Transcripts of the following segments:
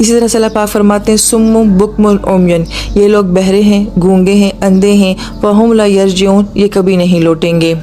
اسی طرح سے اللہ پاک فرماتے ہیں سم بکم عمیٌ، یہ لوگ بہرے ہیں، گونگے ہیں، اندھے ہیں، فہم لا یرجعون، یہ کبھی نہیں لوٹیں گے۔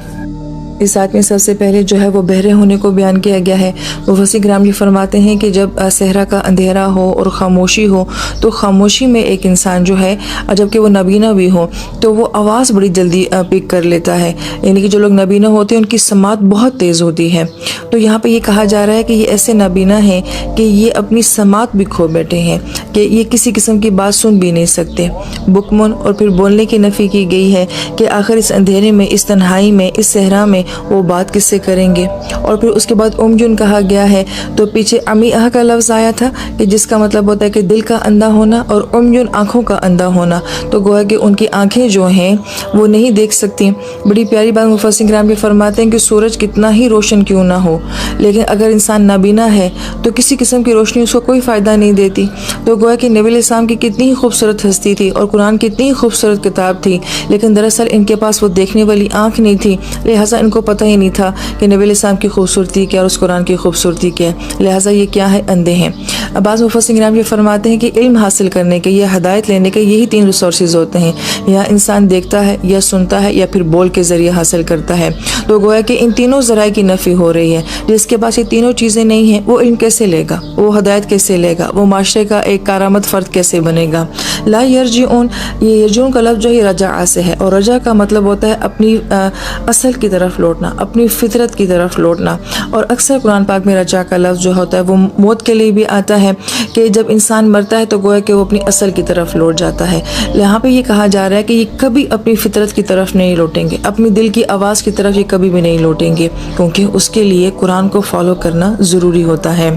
اس آیت میں سب سے پہلے جو ہے وہ بہرے ہونے کو بیان کیا گیا ہے۔ مفسر کرام یہ فرماتے ہیں کہ جب صحرا کا اندھیرا ہو اور خاموشی ہو تو خاموشی میں ایک انسان جو ہے جبکہ وہ نبینا بھی ہو تو وہ آواز بڑی جلدی پک کر لیتا ہے، یعنی کہ جو لوگ نبینا ہوتے ہیں ان کی سماعت بہت تیز ہوتی ہے۔ تو یہاں پہ یہ کہا جا رہا ہے کہ یہ ایسے نبینا ہیں کہ یہ اپنی سماعت بھی کھو بیٹھے ہیں، کہ یہ کسی قسم کی بات سن بھی نہیں سکتے۔ بکمن، اور پھر بولنے کی نفی کی گئی ہے کہ آخر اس اندھیرے میں، اس تنہائی میں، اس صحرا میں وہ بات کس سے کریں گے۔ اور پھر اس کے بعد عمجن کہا گیا ہے، تو پیچھے عمیہ کا لفظ آیا تھا کہ جس کا مطلب ہوتا ہے کہ دل کا اندھا ہونا، اور عمجن آنکھوں کا اندھا ہونا، تو گویا کہ ان کی آنکھیں جو ہیں وہ نہیں دیکھ سکتی۔ بڑی پیاری بات مفسر کرام بھی فرماتے ہیں کہ سورج کتنا ہی روشن کیوں نہ ہو، لیکن اگر انسان نابینا ہے تو کسی قسم کی روشنی اس کو کوئی فائدہ نہیں دیتی۔ تو گویا کہ نبی علیہ السلام کی کتنی ہی خوبصورت ہستی تھی اور قرآن کتنی ہی خوبصورت کتاب تھی، لیکن دراصل ان کے پاس وہ دیکھنے والی آنکھ نہیں تھی، لہٰذا ان کو پتہ ہی نہیں تھا کہ نبی علیہ السلام کی خوبصورتی کیا اور اس قرآن کی خوبصورتی کیا ہے، لہٰذا یہ کیا ہے، اندھے ہیں۔ بعض مفسرین کرام یہ فرماتے ہیں کہ علم حاصل کرنے کے یا ہدایت لینے کے یہی 3 ریسورسز ہوتے ہیں، یا انسان دیکھتا ہے یا سنتا ہے یا پھر بول کے ذریعے حاصل کرتا ہے۔ تو گویا کہ ان تینوں ذرائع کی نفی ہو رہی ہے۔ جس کے پاس یہ تینوں چیزیں نہیں ہیں وہ علم کیسے لے گا، وہ ہدایت کیسے لے گا، وہ معاشرے کا ایک کارآمد فرد کیسے بنے گا۔ لا یرجعون، یہ یرجعون کا لفظ جو ہے رجع سے ہے، اور رجع کا مطلب ہوتا ہے اپنی اصل کی طرف لوٹنا، اپنی فطرت کی طرف لوٹنا۔ اور اکثر قرآن پاک میں رجع کا لفظ جو ہوتا ہے وہ موت کے لیے بھی آتا ہے، کہ جب انسان مرتا ہے تو گویا کہ وہ اپنی اصل کی طرف لوٹ جاتا ہے۔ یہاں پہ یہ کہا جا رہا ہے کہ یہ کبھی اپنی فطرت کی طرف نہیں لوٹیں گے، اپنی دل کی آواز کی طرف یہ کبھی بھی نہیں لوٹیں گے، کیونکہ اس کے لیے قرآن کو فالو کرنا ضروری ہوتا ہے۔